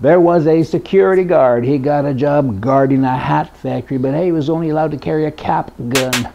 There was a security guard. He got a job guarding a hat factory, but hey, he was only allowed to carry a cap gun.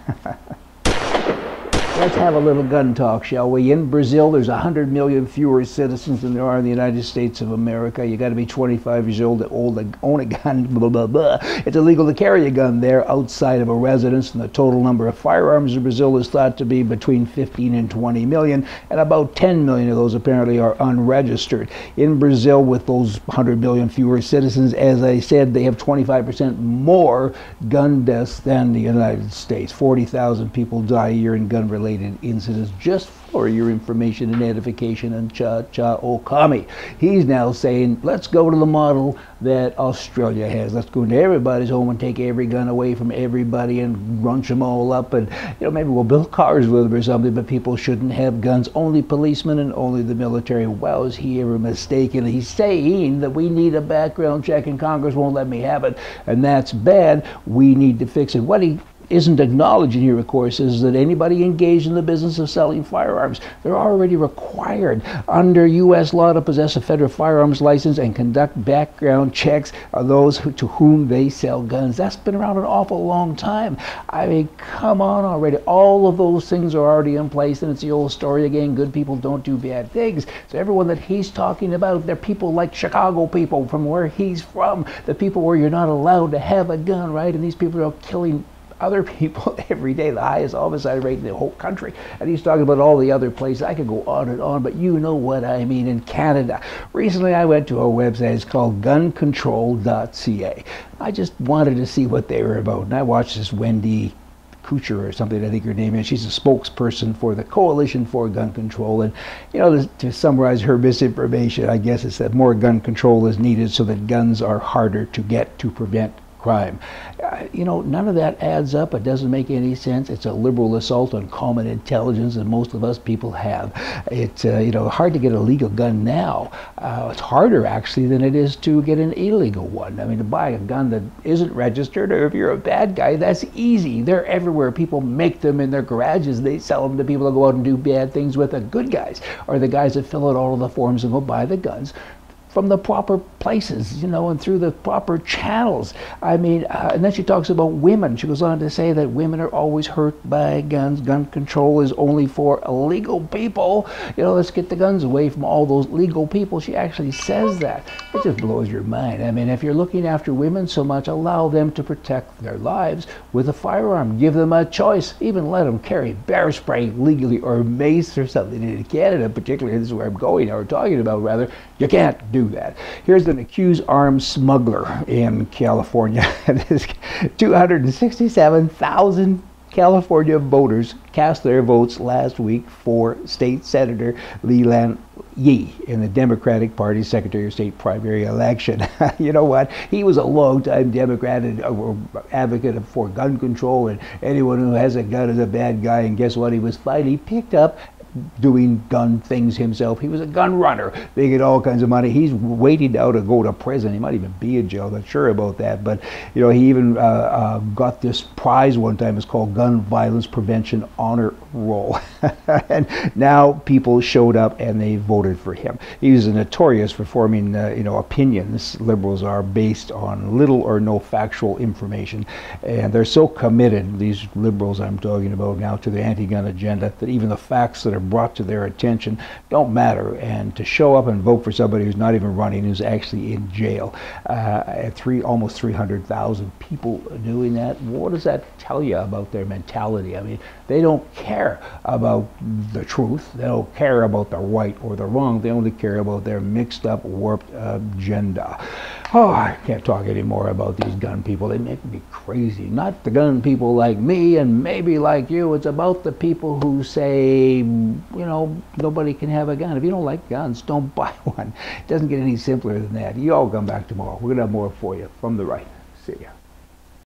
Let's have a little gun talk, shall we? In Brazil, there's 100 million fewer citizens than there are in the United States of America. You got to be 25 years old to own a gun. Blah, blah, blah. It's illegal to carry a gun there outside of a residence, and the total number of firearms in Brazil is thought to be between 15 and 20 million, and about 10 million of those apparently are unregistered. In Brazil, with those 100 million fewer citizens, as I said, they have 25% more gun deaths than the United States. 40,000 people die a year in gun-related incidents, just for your information and edification. And Cha Okami, he's now saying, let's go to the model that Australia has. Let's go into everybody's home and take every gun away from everybody and bunch them all up, and maybe we'll build cars with them or something, but people shouldn't have guns. Only policemen and only the military. Wow, is he ever mistaken? He's saying that we need a background check and Congress won't let me have it, and that's bad. We need to fix it. What he isn't acknowledging here, of course, is that anybody engaged in the business of selling firearms, they're already required under U.S. law to possess a federal firearms license and conduct background checks of those to whom they sell guns. That's been around an awful long time. I mean, come on already. All of those things are already in place, and it's the old story again. Good people don't do bad things. So everyone that he's talking about, they're people like Chicago people from where he's from, the people where you're not allowed to have a gun, right? And these people are killing other people every day, the highest homicide rate in the whole country. And he's talking about all the other places. I could go on and on, but you know what I mean. In Canada, recently I went to a website. It's called guncontrol.ca. I just wanted to see what they were about, and I watched this Wendy Kuchar or something, I think her name is. She's a spokesperson for the Coalition for Gun Control, and to summarize her misinformation, I guess it's that more gun control is needed so that guns are harder to get to prevent crime. None of that adds up. It doesn't make any sense. It's a liberal assault on common intelligence that most of us people have. It's hard to get a legal gun now. It's harder actually than it is to get an illegal one. I mean, to buy a gun that isn't registered, or if you're a bad guy, that's easy. They're everywhere. People make them in their garages. They sell them to people that go out and do bad things with. The good guys are the guys that fill out all of the forms and go buy the guns from the proper places, and through the proper channels. I mean, and then she talks about women. She goes on to say that women are always hurt by guns. Gun control is only for illegal people. Let's get the guns away from all those legal people. She actually says that. It just blows your mind. I mean, if you're looking after women so much, allow them to protect their lives with a firearm. Give them a choice. Even let them carry bear spray legally, or mace or something. In Canada, particularly, this is where I'm going, or talking about rather, you can't do that. Here's an accused armed smuggler in California. 267,000 California voters cast their votes last week for State Senator Leland Yee in the Democratic Party's Secretary of State primary election. You know what? He was a long-time Democrat and advocate for gun control, and anyone who has a gun is a bad guy. And guess what? He was finally picked up doing gun things himself. He was a gun runner. They get all kinds of money. He's waiting now to go to prison. He might even be in jail. Not sure about that. But he even got this prize one time. It's called Gun Violence Prevention Honor Roll. And now people showed up and they voted for him. He was notorious for forming opinions. Liberals are based on little or no factual information, and they're so committed, these liberals I'm talking about now, to the anti-gun agenda, that even the facts that are brought to their attention don't matter. And to show up and vote for somebody who's not even running, who's actually in jail, almost 300,000 people doing that, what does that tell you about their mentality? I mean, they don't care about the truth. They don't care about the right or the wrong. They only care about their mixed up, warped agenda. Oh, I can't talk anymore about these gun people. They make me crazy. Not the gun people like me and maybe like you. It's about the people who say, nobody can have a gun. If you don't like guns, don't buy one. It doesn't get any simpler than that. You all come back tomorrow. We're going to have more for you from the right. See ya.